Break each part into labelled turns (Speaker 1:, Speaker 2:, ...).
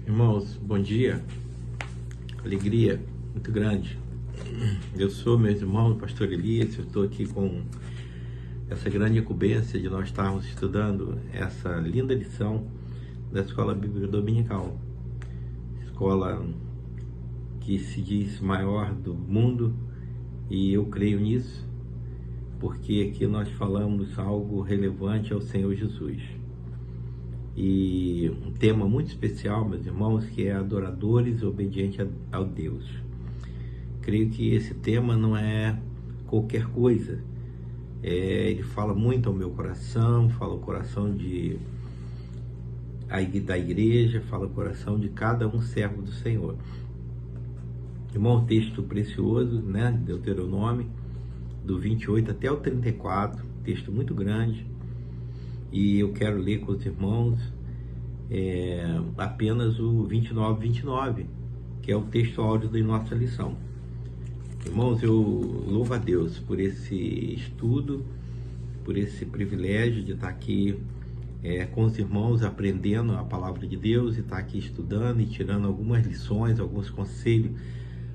Speaker 1: Irmãos, bom dia, alegria muito grande. Eu sou, meus irmãos, o pastor Elias. Eu estou aqui com essa grande incumbência de nós estarmos estudando essa linda lição da Escola Bíblica Dominical, escola que se diz maior do mundo, e eu creio nisso, porque aqui nós falamos algo relevante ao Senhor Jesus. E um tema muito especial, meus irmãos, que é adoradores obedientes ao Deus. Creio que esse tema não é qualquer coisa. Ele fala muito ao meu coração, fala ao coração da igreja, fala ao coração de cada um servo do Senhor. Irmão, texto precioso, né? Deuteronômio, do 28 até o 34, texto muito grande. E eu quero ler com os irmãos apenas o 29, que é o texto áudio da nossa lição. Irmãos, eu louvo a Deus por esse estudo, por esse privilégio de estar aqui com os irmãos aprendendo a palavra de Deus, e estar aqui estudando e tirando algumas lições, alguns conselhos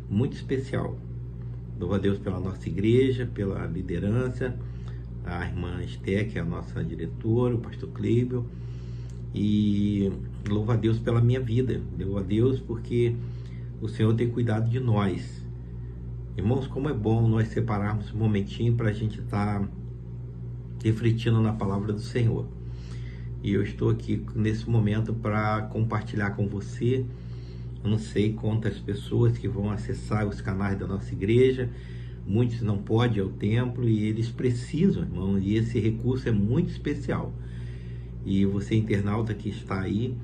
Speaker 1: muito especial. Louvo a Deus pela nossa igreja, pela liderança, a irmã Esté, que é a nossa diretora, o pastor Cleibel, e louvo a Deus pela minha vida. Louvo a Deus porque o Senhor tem cuidado de nós. Irmãos, como é bom nós separarmos um momentinho para a gente estar refletindo na palavra do Senhor. E eu estou aqui nesse momento para compartilhar com você. Eu não sei quantas pessoas que vão acessar os canais da nossa igreja. Muitos não podem ir ao templo e eles precisam, irmão, e esse recurso é muito especial. E você, internauta que está aí,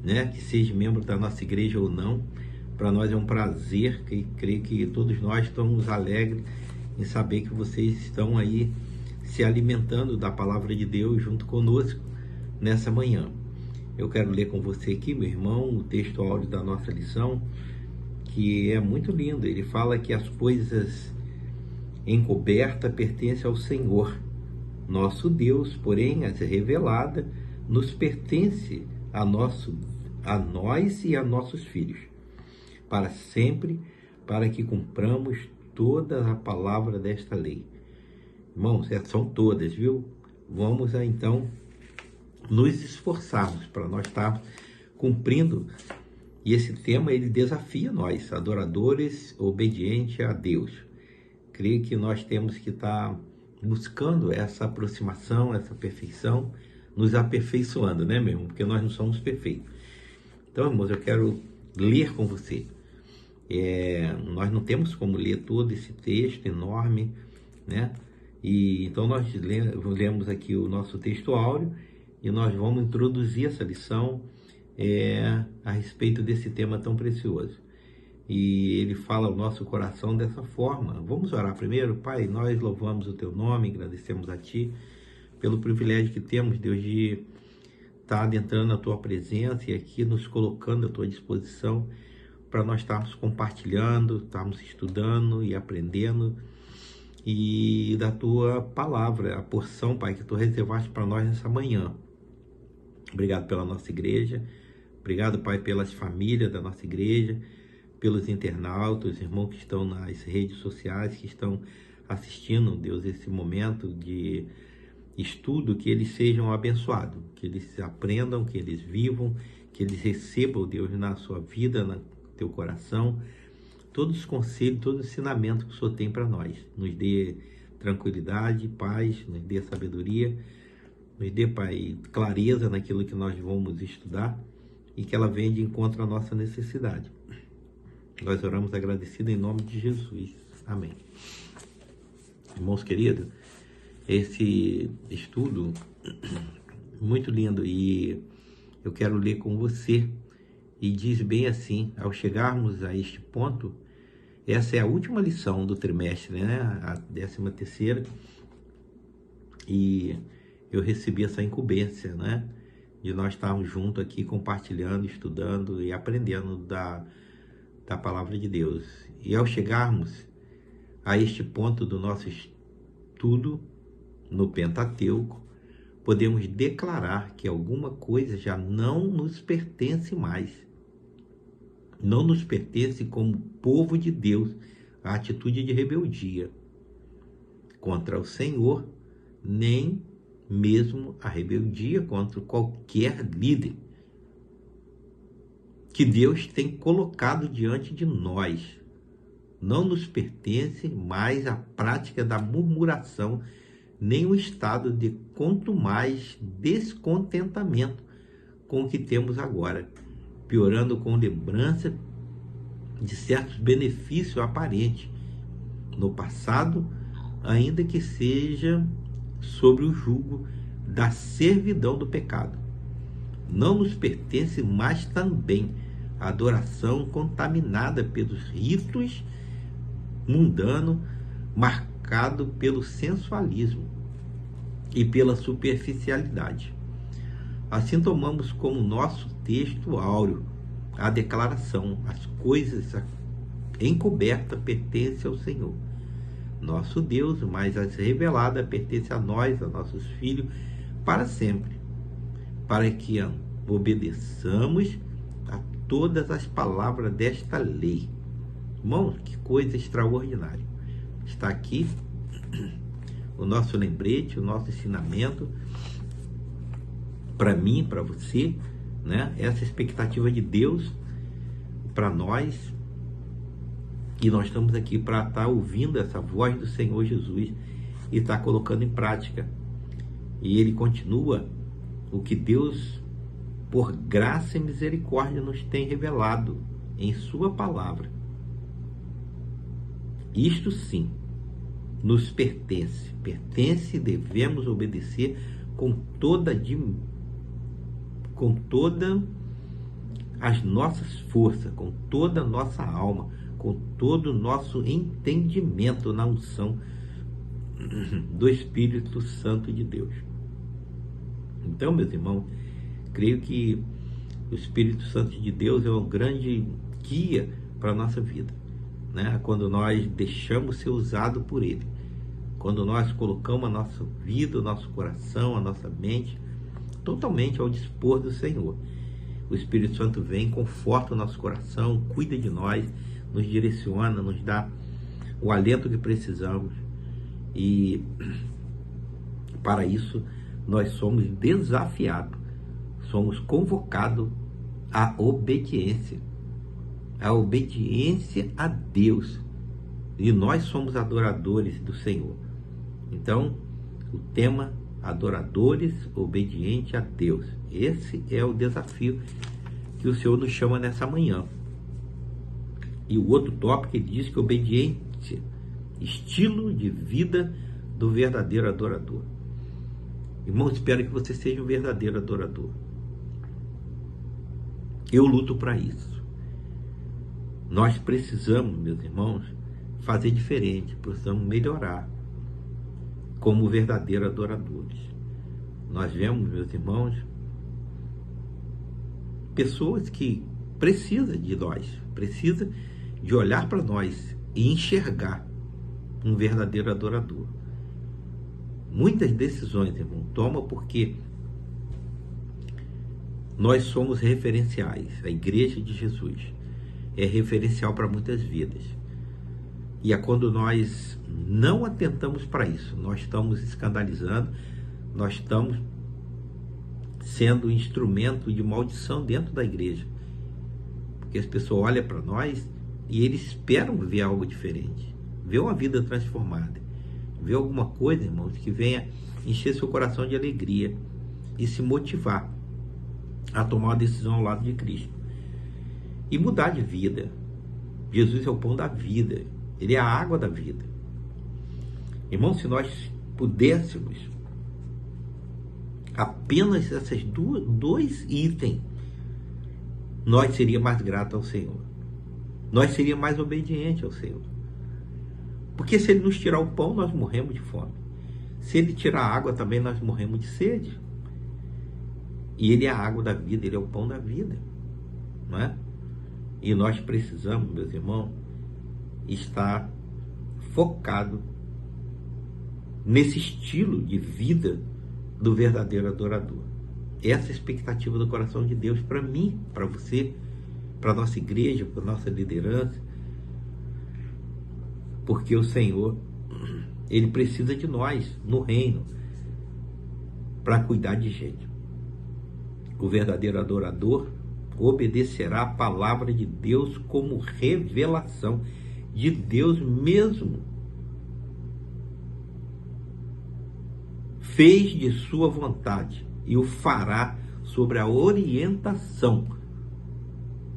Speaker 1: né, que seja membro da nossa igreja ou não, para nós é um prazer, que creio que todos nós estamos alegres em saber que vocês estão aí se alimentando da palavra de Deus junto conosco nessa manhã. Eu quero ler com você aqui, meu irmão, o texto áudio da nossa lição, que é muito lindo. Ele fala que as coisas encoberta pertence ao Senhor, nosso Deus, porém as revelada nos pertence a nós e a nossos filhos, para sempre, para que cumpramos toda a palavra desta lei. Irmãos, são todas, viu? Vamos então nos esforçarmos para nós estarmos cumprindo. E esse tema, ele desafia nós, adoradores obedientes a Deus. Creio que nós temos que estar buscando essa aproximação, essa perfeição, nos aperfeiçoando, né, meu irmão? Porque nós não somos perfeitos. Então, irmãos, eu quero ler com você. Nós não temos como ler todo esse texto enorme, né? E então nós lemos aqui o nosso texto áureo e nós vamos introduzir essa lição a respeito desse tema tão precioso. E ele fala ao nosso coração dessa forma. Vamos orar primeiro? Pai, nós louvamos o teu nome, agradecemos a ti pelo privilégio que temos, Deus, de estar adentrando na tua presença e aqui nos colocando à tua disposição para nós estarmos compartilhando, estarmos estudando e aprendendo e da tua palavra, a porção, Pai, que tu reservaste para nós nessa manhã. Obrigado pela nossa igreja, obrigado, Pai, pelas famílias da nossa igreja, pelos internautas, irmãos que estão nas redes sociais, que estão assistindo, Deus, esse momento de estudo, que eles sejam abençoados, que eles aprendam, que eles vivam, que eles recebam, Deus, na sua vida, no teu coração, todos os conselhos, todo o ensinamento que o Senhor tem para nós. Nos dê tranquilidade, paz, nos dê sabedoria, nos dê, Pai, clareza naquilo que nós vamos estudar e que ela venha de encontro à nossa necessidade. Nós oramos agradecidos em nome de Jesus. Amém. Irmãos queridos, esse estudo muito lindo, e eu quero ler com você, e diz bem assim: ao chegarmos a este ponto, essa é a última lição do trimestre, né? A 13ª, e eu recebi essa incumbência, né? De nós estarmos juntos aqui compartilhando, estudando e aprendendo da palavra de Deus. E ao chegarmos a este ponto do nosso estudo no Pentateuco, podemos declarar que alguma coisa já não nos pertence mais. Não nos pertence como povo de Deus a atitude de rebeldia contra o Senhor, nem mesmo a rebeldia contra qualquer líder que Deus tem colocado diante de nós. Não nos pertence mais a prática da murmuração, nem o estado de quanto mais descontentamento com o que temos agora, piorando com lembrança de certos benefícios aparentes no passado, ainda que seja sobre o jugo da servidão do pecado. Não nos pertence mais também a adoração contaminada pelos ritos mundanos, marcado pelo sensualismo e pela superficialidade. Assim tomamos como nosso texto áureo a declaração: as coisas encobertas pertencem ao Senhor, nosso Deus, mas as reveladas pertencem a nós, a nossos filhos, para sempre, para que obedeçamos a todas as palavras desta lei. Irmãos, que coisa extraordinária. Está aqui o nosso lembrete, o nosso ensinamento para mim, para você, né? Essa expectativa de Deus para nós. E nós estamos aqui para estar ouvindo essa voz do Senhor Jesus e estar colocando em prática. E ele continua o que Deus, por graça e misericórdia, nos tem revelado em sua palavra. Isto sim nos pertence e devemos obedecer com todas as nossas forças, com toda a nossa alma, com todo o nosso entendimento na unção do Espírito Santo de Deus. Então, meus irmãos, creio que o Espírito Santo de Deus é um grande guia para a nossa vida, né? Quando nós deixamos ser usado por Ele, quando nós colocamos a nossa vida, o nosso coração, a nossa mente totalmente ao dispor do Senhor, o Espírito Santo vem, conforta o nosso coração, cuida de nós, nos direciona, nos dá o alento que precisamos. E para isso nós somos desafiados, somos convocados à obediência a Deus. E nós somos adoradores do Senhor. Então, o tema: adoradores obedientes a Deus. Esse é o desafio que o Senhor nos chama nessa manhã. E o outro tópico, ele diz que obediência, estilo de vida do verdadeiro adorador. Irmão, espero que você seja um verdadeiro adorador. Eu luto para isso. Nós precisamos, meus irmãos, fazer diferente, precisamos melhorar como verdadeiros adoradores. Nós vemos, meus irmãos, pessoas que precisam de nós, precisam de olhar para nós e enxergar um verdadeiro adorador. Muitas decisões, irmão, toma porque nós somos referenciais. A Igreja de Jesus é referencial para muitas vidas. E é quando nós não atentamos para isso, nós estamos escandalizando, nós estamos sendo instrumento de maldição dentro da igreja. Porque as pessoas olham para nós e eles esperam ver algo diferente, ver uma vida transformada, ver alguma coisa, irmãos, que venha encher seu coração de alegria e se motivar a tomar uma decisão ao lado de Cristo e mudar de vida. Jesus é o pão da vida, Ele é a água da vida. Irmão, se nós pudéssemos apenas esses dois itens, nós seríamos mais gratos ao Senhor. Nós seríamos mais obedientes ao Senhor. Porque se Ele nos tirar o pão, nós morremos de fome. Se Ele tirar a água também, nós morremos de sede. E Ele é a água da vida, Ele é o pão da vida. Não é? E nós precisamos, meus irmãos, estar focado nesse estilo de vida do verdadeiro adorador. Essa é a expectativa do coração de Deus para mim, para você, para a nossa igreja, para a nossa liderança, porque o Senhor, Ele precisa de nós no reino para cuidar de gente. O verdadeiro adorador obedecerá a palavra de Deus como revelação de Deus mesmo. Fez de sua vontade e o fará sobre a orientação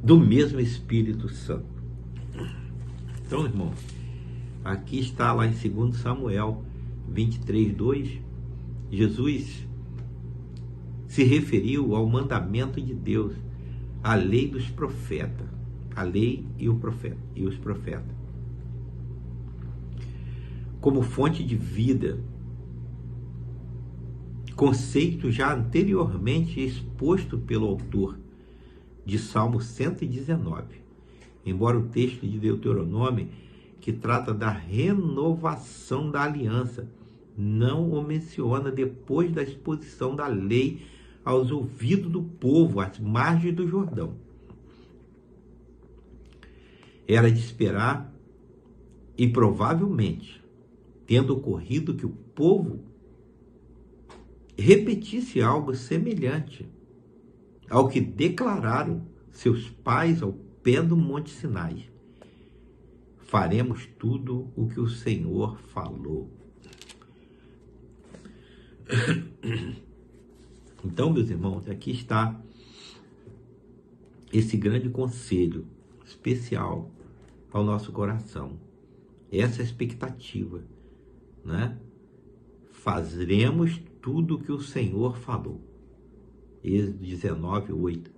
Speaker 1: do mesmo Espírito Santo. Então, irmão, aqui está lá em 2 Samuel 23:2, Jesus se referiu ao mandamento de Deus, à lei dos profetas, a lei e os profetas, como fonte de vida, conceito já anteriormente exposto pelo autor de Salmo 119, embora o texto de Deuteronômio, que trata da renovação da aliança, não o menciona depois da exposição da lei aos ouvidos do povo, às margens do Jordão. Era de esperar, e provavelmente, tendo ocorrido que o povo repetisse algo semelhante ao que declararam seus pais ao pé do Monte Sinai. Faremos tudo o que o Senhor falou. Então, meus irmãos, aqui está esse grande conselho especial ao nosso coração. Essa expectativa, né? Faremos tudo o que o Senhor falou. Êxodo 19:8.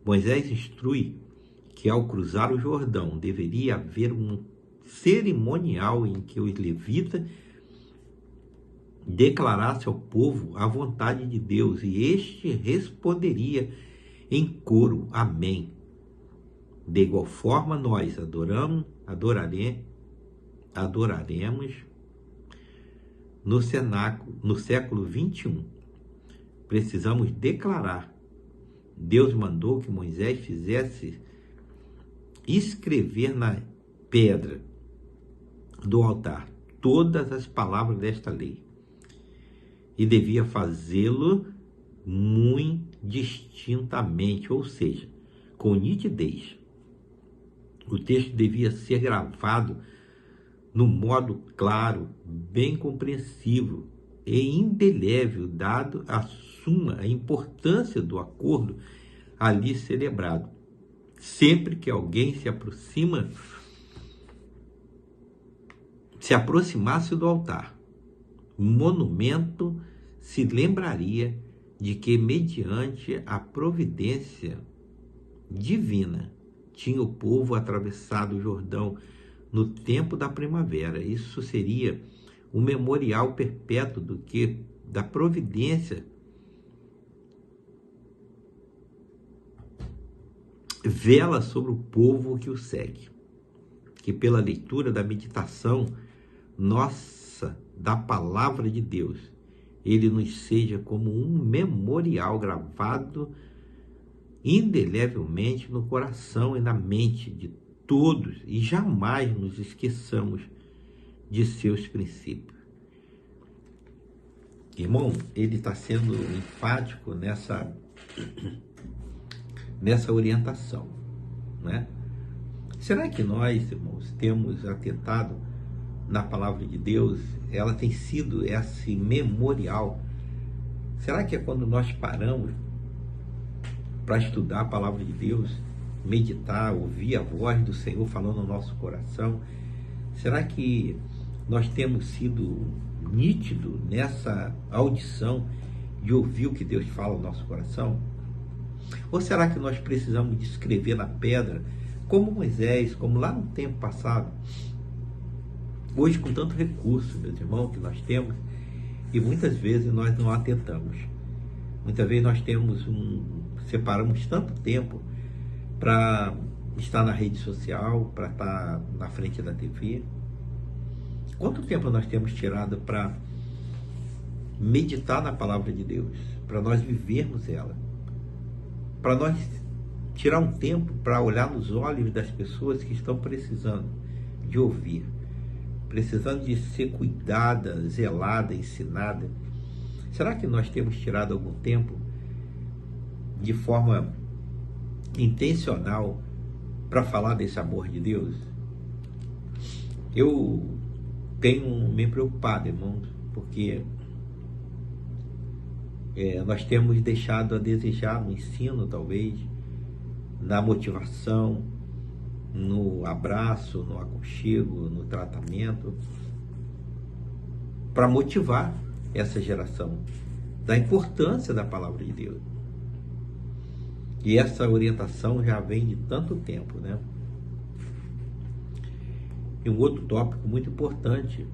Speaker 1: Moisés instrui que ao cruzar o Jordão deveria haver um cerimonial em que os levitas declarassem ao povo a vontade de Deus e este responderia em coro, amém. De igual forma nós adoraremos no século 21. Precisamos declarar. Deus mandou que Moisés fizesse escrever na pedra do altar todas as palavras desta lei. E devia fazê-lo muito distintamente, ou seja, com nitidez. O texto devia ser gravado no modo claro, bem compreensível e indelével, dado a importância do acordo ali celebrado. Sempre que alguém se aproximasse do altar, o monumento se lembraria de que, mediante a providência divina, tinha o povo atravessado o Jordão no tempo da primavera. Isso seria um memorial perpétuo da providência vela sobre o povo que o segue. Que pela leitura da meditação nossa da palavra de Deus, ele nos seja como um memorial gravado indelevelmente no coração e na mente de todos, e jamais nos esqueçamos de seus princípios. Irmão, ele está sendo enfático nessa orientação, né? Será que nós, irmãos, temos atentado na palavra de Deus? Ela tem sido esse memorial. Será que é quando nós paramos para estudar a palavra de Deus, meditar, ouvir a voz do Senhor falando no nosso coração? Será que nós temos sido nítidos nessa audição de ouvir o que Deus fala no nosso coração? Ou será que nós precisamos de escrever na pedra, como Moisés, como lá no tempo passado? Hoje, com tanto recurso, meus irmãos, que nós temos, e muitas vezes nós não atentamos. Muitas vezes nós separamos tanto tempo para estar na rede social, para estar na frente da TV. Quanto tempo nós temos tirado para meditar na palavra de Deus, para nós vivermos ela, para nós tirar um tempo para olhar nos olhos das pessoas que estão precisando de ouvir, precisando de ser cuidada, zelada, ensinada. Será que nós temos tirado algum tempo de forma intencional para falar desse amor de Deus? Eu tenho me preocupado, irmãos, porque nós temos deixado a desejar no ensino, talvez, na motivação, no abraço, no aconchego, no tratamento, para motivar essa geração da importância da palavra de Deus. E essa orientação já vem de tanto tempo, né? E um outro tópico muito importante: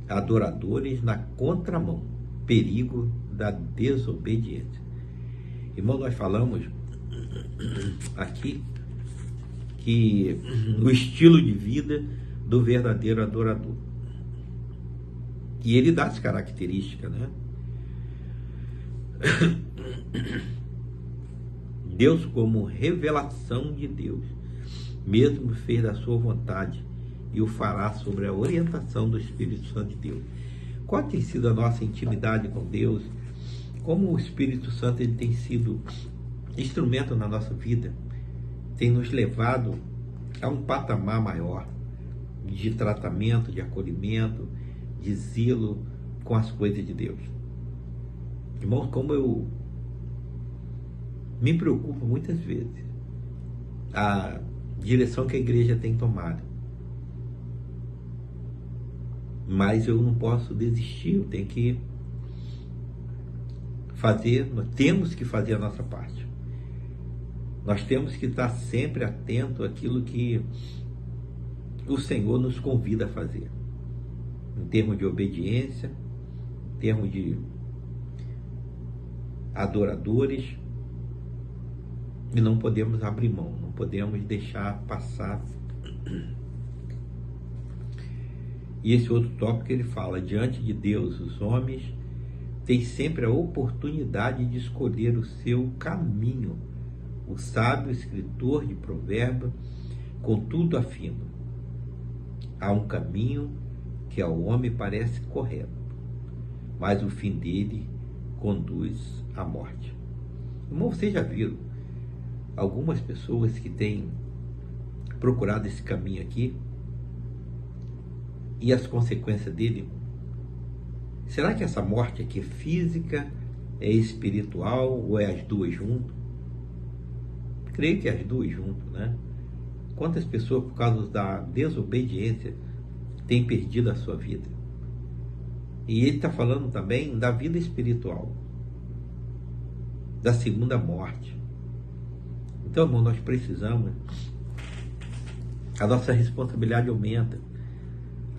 Speaker 1: adoradores na contramão, perigo da desobediência. Irmão, nós falamos aqui que o estilo de vida do verdadeiro adorador, e ele dá essa característica, né? Deus, como revelação de Deus, mesmo fez da sua vontade e o fará sobre a orientação do Espírito Santo de Deus. Qual tem sido a nossa intimidade com Deus? Como o Espírito Santo ele tem sido instrumento na nossa vida, tem nos levado a um patamar maior de tratamento, de acolhimento, de zelo com as coisas de Deus. Irmãos, como eu me preocupo muitas vezes a direção que a igreja tem tomado, mas eu não posso desistir, eu tenho que fazer, nós temos que fazer a nossa parte. Nós temos que estar sempre atento àquilo que o Senhor nos convida a fazer, em termos de obediência, em termos de adoradores, e não podemos abrir mão, não podemos deixar passar. E esse outro tópico ele fala: diante de Deus, os homens têm sempre a oportunidade de escolher o seu caminho. O sábio escritor de Provérbios, contudo, afirma: há um caminho que ao homem parece correto, mas o fim dele conduz à morte. Irmão, vocês já viram algumas pessoas que têm procurado esse caminho aqui e as consequências dele? Será que essa morte aqui é física, é espiritual ou é as duas juntas? Creio que é as duas juntas, né? Quantas pessoas, por causa da desobediência, têm perdido a sua vida? E ele está falando também da vida espiritual, da segunda morte. Então, irmão, nós precisamos, a nossa responsabilidade aumenta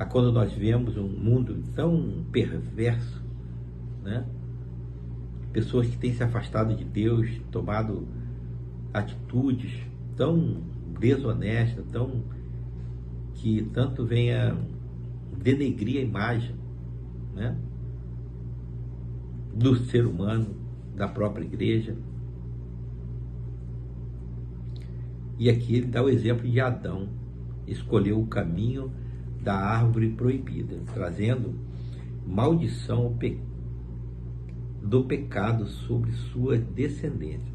Speaker 1: quando nós vemos um mundo tão perverso, né? Pessoas que têm se afastado de Deus, tomado atitudes tão desonestas, que tanto venha denegrir a imagem, né, do ser humano, da própria igreja. E aqui ele dá o exemplo de Adão, escolheu o caminho da árvore proibida, trazendo maldição do pecado sobre sua descendência.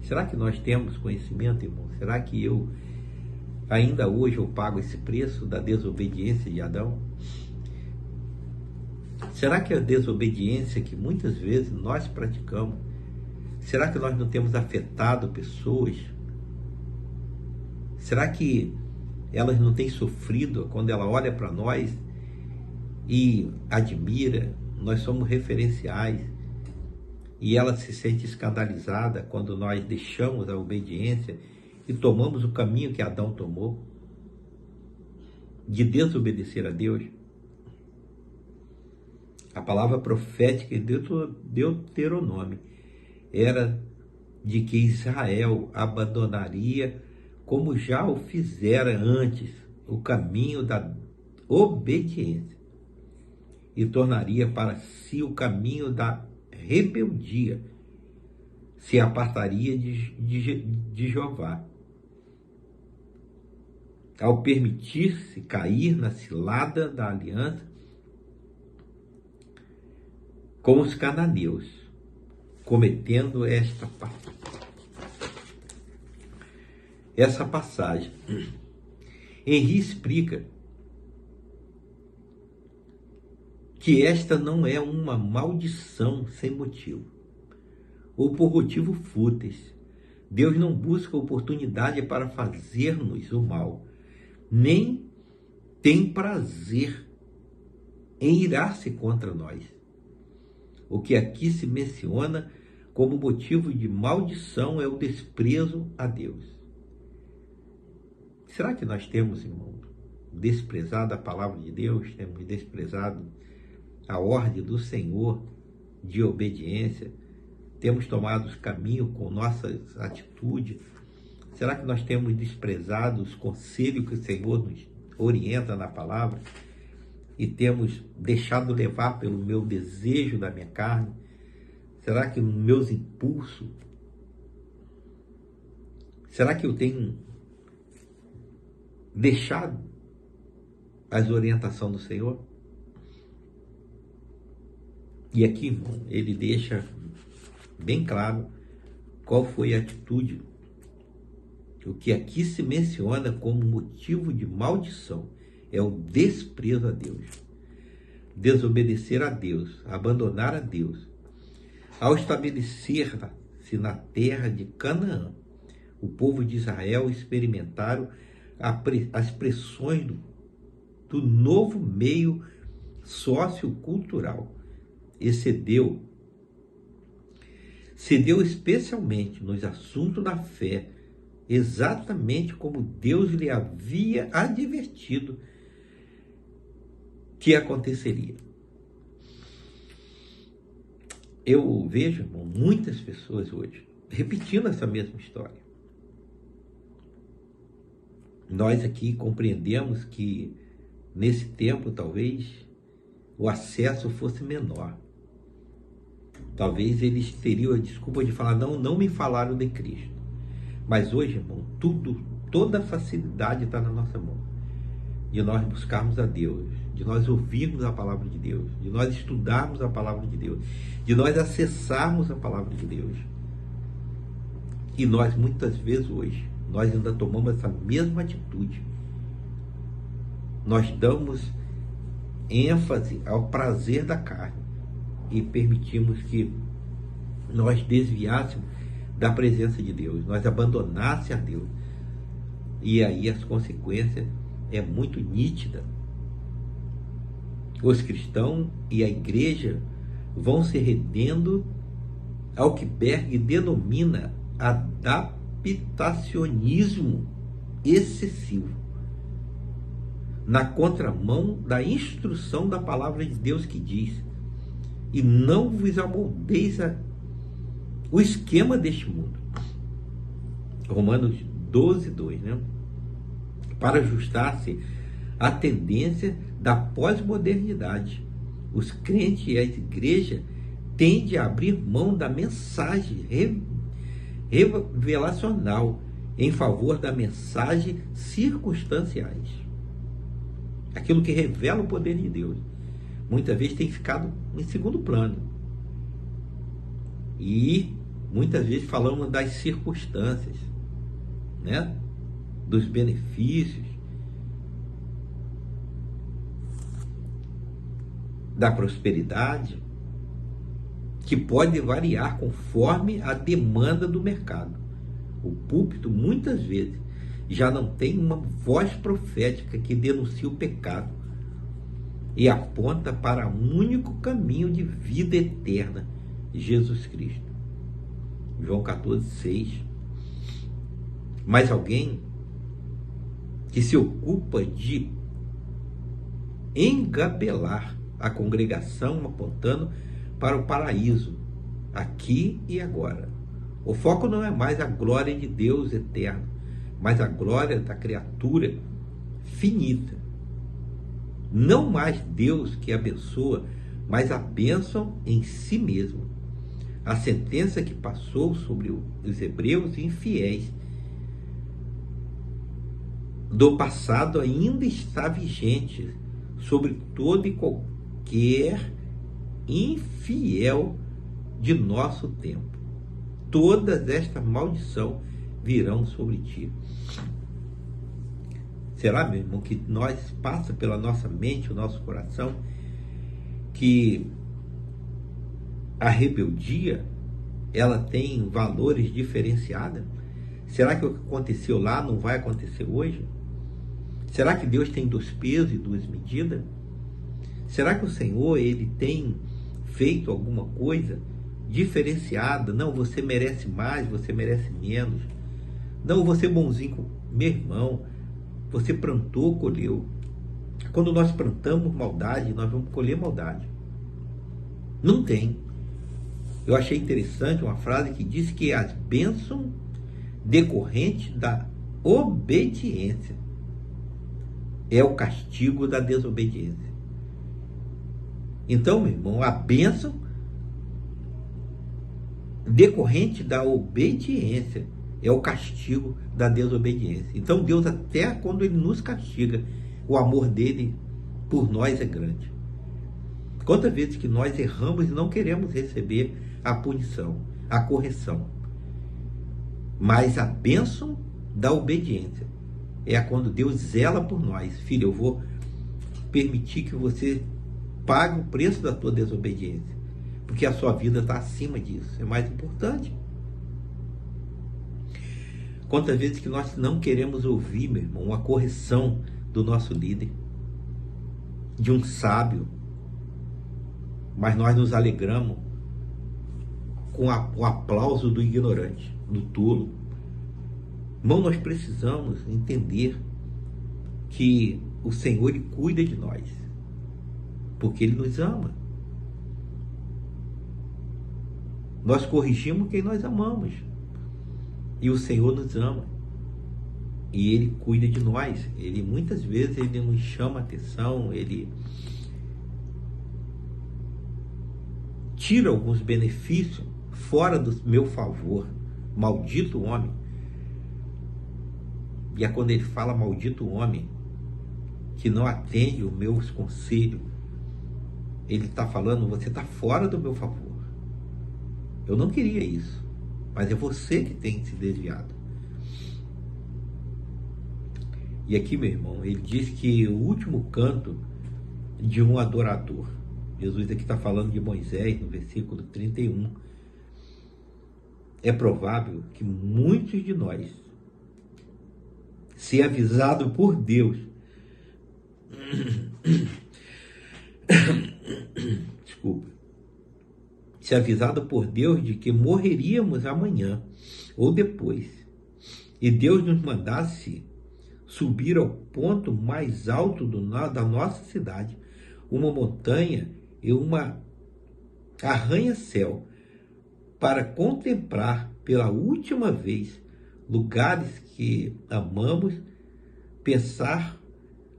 Speaker 1: Será que nós temos conhecimento, irmão? Será que ainda hoje eu pago esse preço da desobediência de Adão? Será que a desobediência que muitas vezes nós praticamos, será que nós não temos afetado pessoas? Será que elas não têm sofrido quando ela olha para nós e admira? Nós somos referenciais. E ela se sente escandalizada quando nós deixamos a obediência e tomamos o caminho que Adão tomou, de desobedecer a Deus. A palavra profética em Deuteronômio era de que Israel abandonaria, como já o fizera antes, o caminho da obediência e tornaria para si o caminho da rebeldia, se apartaria de Jeová, ao permitir-se cair na cilada da aliança com os cananeus, cometendo essa passagem. Henri explica que esta não é uma maldição sem motivo, ou por motivos fúteis. Deus não busca oportunidade para fazer-nos o mal, nem tem prazer em irar-se contra nós. O que aqui se menciona como motivo de maldição é o desprezo a Deus. Será que nós temos, irmão, desprezado a palavra de Deus? Temos desprezado a ordem do Senhor de obediência? Temos tomado os caminhos com nossas atitudes? Será que nós temos desprezado os conselhos que o Senhor nos orienta na palavra? E temos deixado levar pelo meu desejo da minha carne? Será que os meus impulsos? Será que eu tenho deixado as orientações do Senhor? E aqui, irmão, ele deixa bem claro qual foi a atitude. O que aqui se menciona como motivo de maldição é o desprezo a Deus, desobedecer a Deus, abandonar a Deus. Ao estabelecer-se na terra de Canaã, o povo de Israel experimentaram as pressões do novo meio sociocultural e cedeu especialmente nos assuntos da fé, exatamente como Deus lhe havia advertido que aconteceria. Eu vejo, irmão, muitas pessoas hoje repetindo essa mesma história. Nós aqui compreendemos que nesse tempo talvez o acesso fosse menor. Talvez eles teriam a desculpa de falar, não me falaram de Cristo. Mas hoje, irmão, toda a facilidade está na nossa mão. De nós buscarmos a Deus, de nós ouvirmos a palavra de Deus, de nós estudarmos a palavra de Deus, de nós acessarmos a palavra de Deus. E nós, muitas vezes hoje, nós ainda tomamos essa mesma atitude. Nós damos ênfase ao prazer da carne e permitimos que nós desviássemos da presença de Deus, nós abandonássemos a Deus. E aí as consequências é muito nítida. Os cristãos e a igreja vão se rendendo ao que Berg denomina adaptacionismo excessivo, na contramão da instrução da palavra de Deus que diz: e não vos amoldeis o esquema deste mundo. Romanos 12:2, né? Para ajustar-se à tendência da pós-modernidade, os crentes e a igreja tendem a abrir mão da mensagem revelacional em favor da mensagem circunstanciais. Aquilo que revela o poder de Deus, muitas vezes tem ficado em segundo plano. E muitas vezes falamos das circunstâncias, né? Dos benefícios, da prosperidade, que pode variar conforme a demanda do mercado. O púlpito, muitas vezes, já não tem uma voz profética que denuncia o pecado e aponta para o único caminho de vida eterna, Jesus Cristo. João 14:6. Mas alguém que se ocupa de engabelar a congregação apontando para o paraíso, aqui e agora. O foco não é mais a glória de Deus eterno, mas a glória da criatura finita. Não mais Deus que abençoa, mas a bênção em si mesmo. A sentença que passou sobre os hebreus infiéis do passado ainda está vigente sobre todo e qualquer infiel de nosso tempo. Todas estas maldições virão sobre ti. Será, meu irmão, que nós passa pela nossa mente, o nosso coração, que a rebeldia ela tem valores diferenciados? Será que o que aconteceu lá não vai acontecer hoje? Será que Deus tem 2 pesos e 2 medidas? Será que o Senhor ele tem feito alguma coisa diferenciada? Não, você merece mais, você merece menos. Não, você bonzinho. Meu irmão, você plantou, colheu. Quando nós plantamos maldade, nós vamos colher maldade. Não tem. Eu achei interessante uma frase que diz que as bênçãos decorrentes da obediência é o castigo da desobediência. Então, meu irmão, a bênção decorrente da obediência é o castigo da desobediência. Então, Deus, até quando Ele nos castiga, o amor dele por nós é grande. Quantas vezes que nós erramos e não queremos receber a punição, a correção. Mas a bênção da obediência é quando Deus zela por nós. Filho, eu vou permitir que você pague o preço da tua desobediência, porque a sua vida está acima disso. É mais importante. Quantas vezes que nós não queremos ouvir, meu irmão, uma correção do nosso líder, de um sábio, mas nós nos alegramos com o aplauso do ignorante, do tolo. Irmão, nós precisamos entender que o Senhor ele cuida de nós, porque Ele nos ama. Nós corrigimos quem nós amamos, e o Senhor nos ama, e Ele cuida de nós. Ele muitas vezes Ele nos chama a atenção, Ele tira alguns benefícios fora do meu favor. Maldito homem. E é quando Ele fala maldito homem que não atende os meus conselhos, Ele está falando, você está fora do meu favor. Eu não queria isso, mas é você que tem se desviado. E aqui, meu irmão, ele diz que o último canto de um adorador, Jesus aqui está falando de Moisés, no versículo 31. É provável que muitos de nós, se avisado por Deus, desculpa, se avisado por Deus de que morreríamos amanhã ou depois, e Deus nos mandasse subir ao ponto mais alto da nossa cidade, uma montanha e uma arranha-céu, para contemplar pela última vez lugares que amamos, pensar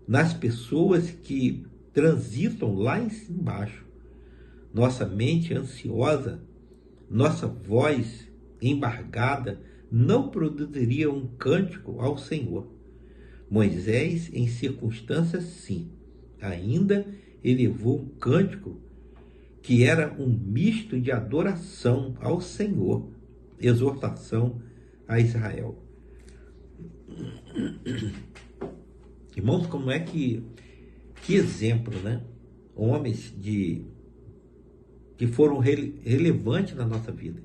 Speaker 1: nas pessoas que transitam lá embaixo, nossa mente ansiosa, nossa voz embargada, não produziria um cântico ao Senhor. Moisés, em circunstâncias sim, ainda elevou um cântico que era um misto de adoração ao Senhor, exortação a Israel. Irmãos, como é que exemplo, né? Homens que foram relevantes na nossa vida.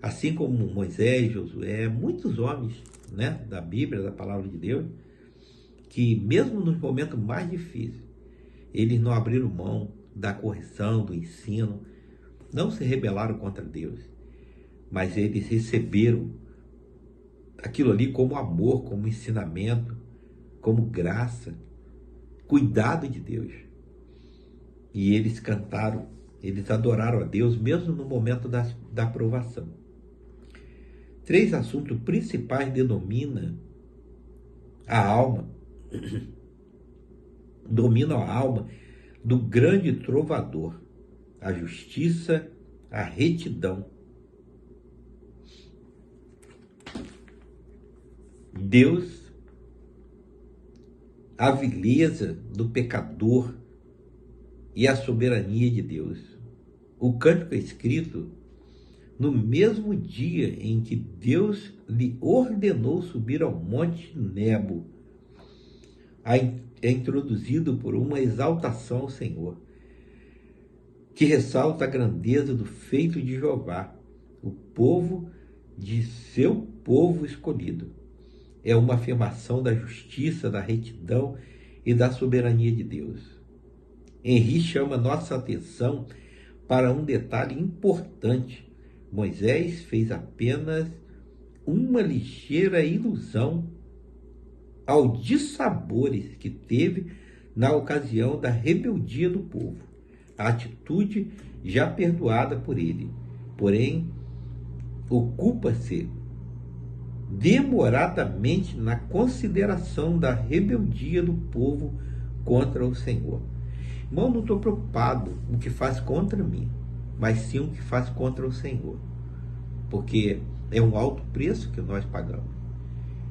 Speaker 1: Assim como Moisés, Josué, muitos homens, né, da Bíblia, da palavra de Deus, que mesmo nos momentos mais difíceis, eles não abriram mão da correção, do ensino, não se rebelaram contra Deus, mas eles receberam aquilo ali como amor, como ensinamento, como graça, cuidado de Deus. E eles cantaram, eles adoraram a Deus mesmo no momento da provação. 3 assuntos principais dominam a alma do grande trovador: a justiça, a retidão. Deus, a vileza do pecador e a soberania de Deus. O cântico é escrito no mesmo dia em que Deus lhe ordenou subir ao monte Nebo. É introduzido por uma exaltação ao Senhor, que ressalta a grandeza do feito de Jeová, o povo de seu povo escolhido. É uma afirmação da justiça, da retidão e da soberania de Deus. Henri chama nossa atenção para um detalhe importante. Moisés fez apenas uma ligeira ilusão aos dissabores que teve na ocasião da rebeldia do povo. A atitude já perdoada por ele, porém, ocupa-se demoradamente na consideração da rebeldia do povo contra o Senhor. Irmão, não estou preocupado com o que faz contra mim, mas sim o que faz contra o Senhor, porque é um alto preço que nós pagamos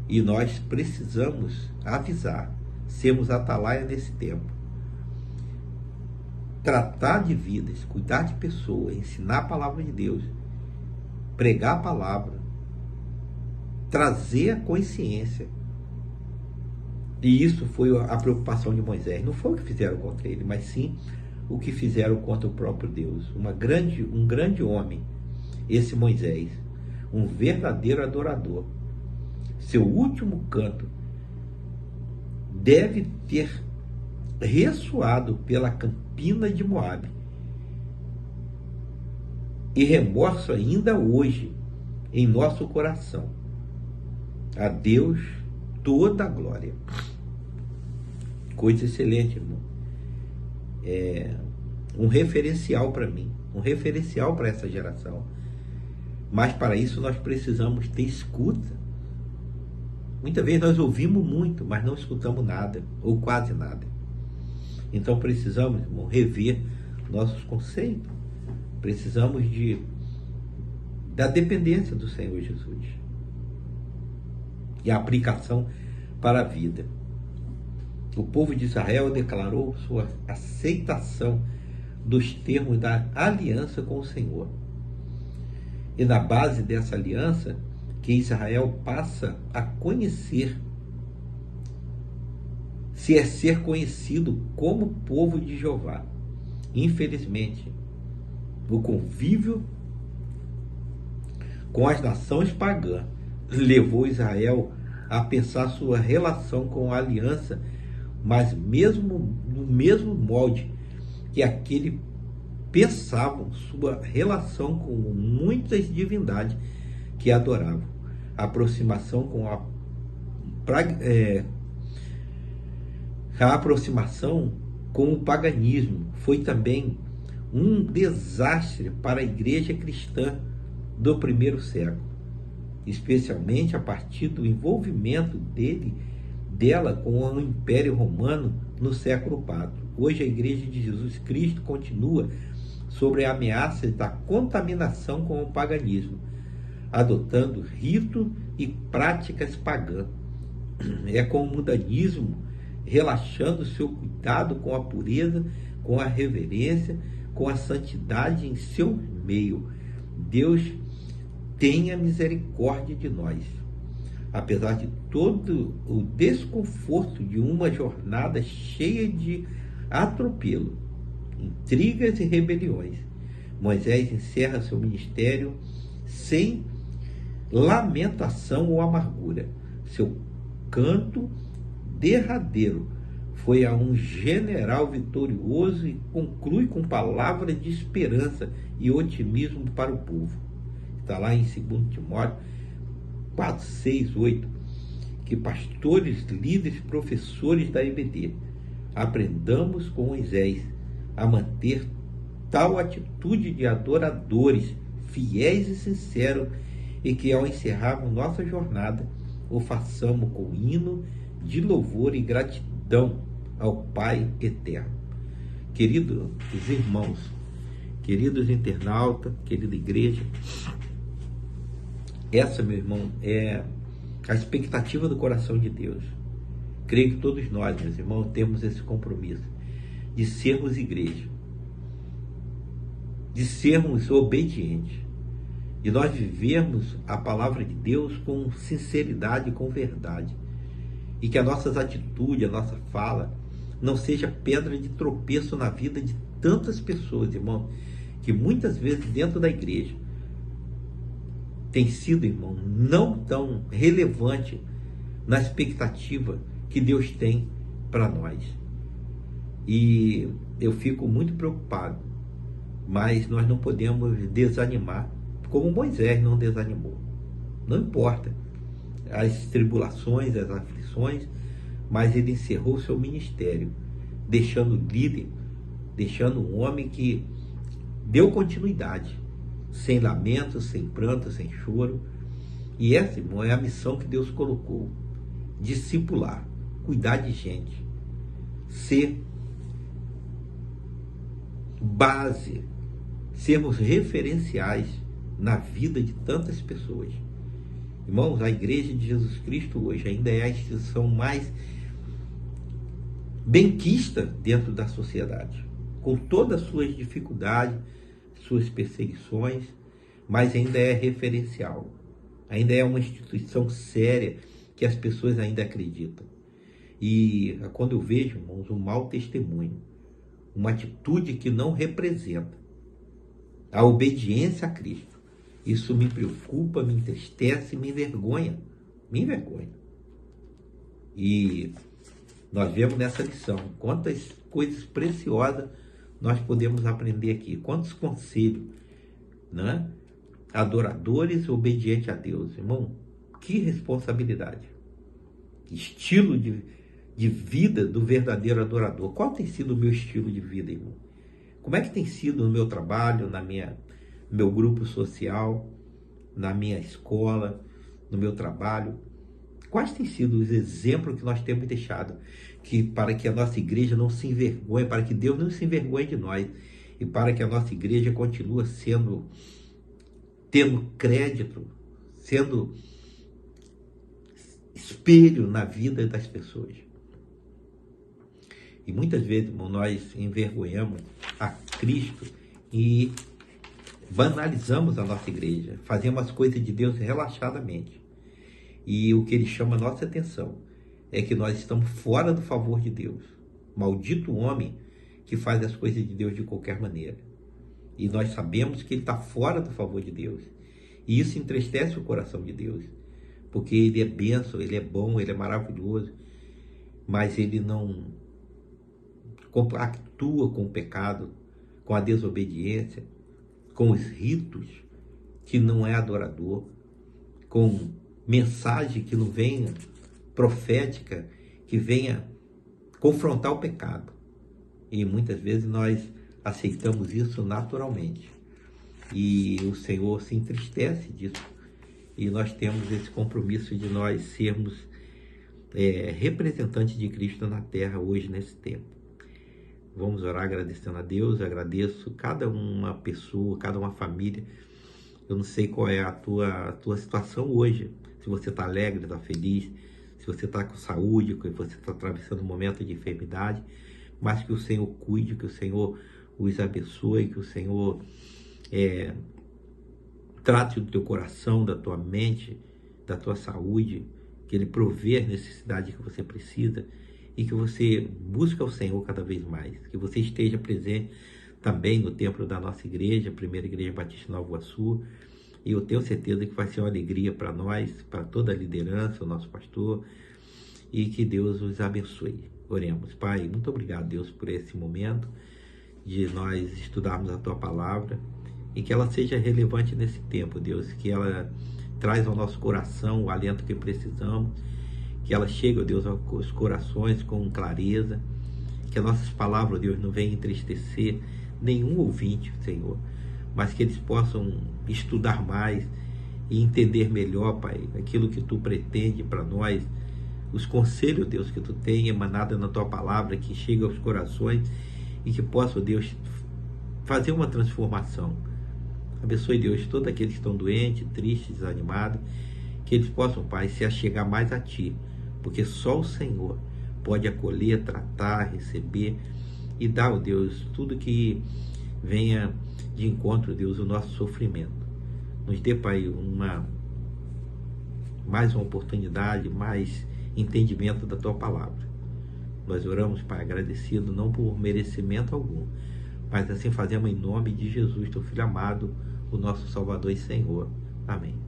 Speaker 1: e nós precisamos avisar, sermos atalaia nesse tempo, tratar de vidas, cuidar de pessoas, ensinar a palavra de Deus, pregar a palavra, trazer a consciência. E isso foi a preocupação de Moisés. Não foi o que fizeram contra ele, mas sim o que fizeram contra o próprio Deus. Um grande homem, esse Moisés, um verdadeiro adorador. Seu último canto deve ter ressoado pela campina de Moabe e remorso ainda hoje em nosso coração. A Deus toda a glória. Coisa excelente, irmão. É um referencial para mim, um referencial para essa geração. Mas para isso nós precisamos ter escuta. Muitas vezes nós ouvimos muito, mas não escutamos nada, ou quase nada. Então precisamos, irmão, rever nossos conceitos. Precisamos da dependência do Senhor Jesus e a aplicação para a vida. O povo de Israel declarou sua aceitação dos termos da aliança com o Senhor. E na base dessa aliança, que Israel passa a conhecer, se é ser conhecido como povo de Jeová. Infelizmente, o convívio com as nações pagãs levou Israel a pensar sua relação com a aliança, mas mesmo no mesmo molde que aquele pensavam sua relação com muitas divindades que adoravam. A aproximação com a aproximação com o paganismo foi também um desastre para a igreja cristã do primeiro século, especialmente a partir do envolvimento dela com o Império Romano no século IV. Hoje a Igreja de Jesus Cristo continua sobre a ameaça da contaminação com o paganismo, adotando rito e práticas pagãs. É com o mundanismo relaxando seu cuidado com a pureza, com a reverência, com a santidade em seu meio. Deus tenha misericórdia de nós. Apesar de todo o desconforto de uma jornada cheia de atropelo, intrigas e rebeliões, Moisés encerra seu ministério sem lamentação ou amargura. Seu canto derradeiro foi a um general vitorioso e conclui com palavras de esperança e otimismo para o povo. Está lá em 2 Timóteo 4, 6, 8, que pastores, líderes, professores da EBD, aprendamos com Moisés a manter tal atitude de adoradores, fiéis e sinceros, e que ao encerrarmos nossa jornada, o façamos com hino de louvor e gratidão ao Pai eterno. Queridos irmãos, Queridos internautas, querida igreja, essa, meu irmão, é a expectativa do coração de Deus. Creio que todos nós, meus irmãos, temos esse compromisso de sermos igreja, de sermos obedientes, de nós vivermos a palavra de Deus com sinceridade e com verdade, e que as nossas atitudes, a nossa fala, não seja pedra de tropeço na vida de tantas pessoas, irmão, que muitas vezes dentro da igreja tem sido, irmão, não tão relevante na expectativa que Deus tem para nós. E eu fico muito preocupado, mas nós não podemos desanimar, como Moisés não desanimou. Não importa as tribulações, as aflições, mas ele encerrou seu ministério, deixando líder, deixando um homem que deu continuidade, sem lamento, sem pranto, sem choro. E essa, irmão, é a missão que Deus colocou: discipular, cuidar de gente, ser base, sermos referenciais na vida de tantas pessoas. Irmãos, a Igreja de Jesus Cristo hoje ainda é a instituição mais benquista dentro da sociedade, com todas as suas dificuldades, suas perseguições, mas ainda é referencial, ainda é uma instituição séria que as pessoas ainda acreditam. E quando eu vejo, irmãos, um mau testemunho, uma atitude que não representa a obediência a Cristo, isso me preocupa, me entristece, me envergonha. Me envergonha. E nós vemos nessa lição quantas coisas preciosas nós podemos aprender aqui. Quantos conselhos, né? Adoradores obedientes a Deus. Irmão, que responsabilidade. Estilo de vida do verdadeiro adorador. Qual tem sido o meu estilo de vida, irmão? Como é que tem sido no meu trabalho, no meu grupo social, na minha escola, no meu trabalho? Quais têm sido os exemplos que nós temos deixado para que a nossa igreja não se envergonhe, para que Deus não se envergonhe de nós e para que a nossa igreja continue tendo crédito, sendo espelho na vida das pessoas? E muitas vezes, irmão, nós envergonhamos a Cristo e banalizamos a nossa igreja, fazemos as coisas de Deus relaxadamente. E o que ele chama a nossa atenção é que nós estamos fora do favor de Deus. Maldito o homem que faz as coisas de Deus de qualquer maneira. E nós sabemos que ele está fora do favor de Deus. E isso entristece o coração de Deus, porque ele é bênção, ele é bom, ele é maravilhoso, mas ele não compactua com o pecado, com a desobediência, com os ritos que não é adorador, com mensagem que não venha profética, que venha confrontar o pecado. E muitas vezes nós aceitamos isso naturalmente. E o Senhor se entristece disso. E nós temos esse compromisso de nós sermos representantes de Cristo na terra hoje, nesse tempo. Vamos orar agradecendo a Deus. Eu agradeço cada uma pessoa, cada uma família. Eu não sei qual é a tua situação hoje. Se você está alegre, está feliz, se você está com saúde, se você está atravessando um momento de enfermidade, mas que o Senhor cuide, que o Senhor os abençoe, que o Senhor trate do teu coração, da tua mente, da tua saúde, que Ele provê as necessidades que você precisa e que você busque ao Senhor cada vez mais, que você esteja presente também no templo da nossa igreja, a Primeira Igreja Batista Nova Iguaçu, e eu tenho certeza que vai ser uma alegria para nós, para toda a liderança, o nosso pastor, e que Deus os abençoe. Oremos. Pai, muito obrigado, Deus, por esse momento de nós estudarmos a Tua Palavra e que ela seja relevante nesse tempo, Deus, que ela traz ao nosso coração o alento que precisamos, que ela chegue, ó Deus, aos corações com clareza, que as nossas palavras, ó Deus, não venham entristecer nenhum ouvinte, Senhor, mas que eles possam estudar mais e entender melhor, Pai, aquilo que Tu pretende para nós, os conselhos, Deus, que Tu tem emanado na Tua Palavra, que chega aos corações e que possa, Deus, fazer uma transformação. Abençoe, Deus, todos aqueles que estão doentes, tristes, desanimados, que eles possam, Pai, se achegar mais a Ti, porque só o Senhor pode acolher, tratar, receber e dar, ó Deus, tudo que venha de encontro, Deus, o nosso sofrimento. Nos dê, Pai, mais uma oportunidade, mais entendimento da Tua palavra. Nós oramos, Pai, agradecido, não por merecimento algum, mas assim fazemos em nome de Jesus, Teu Filho amado, o nosso Salvador e Senhor. Amém.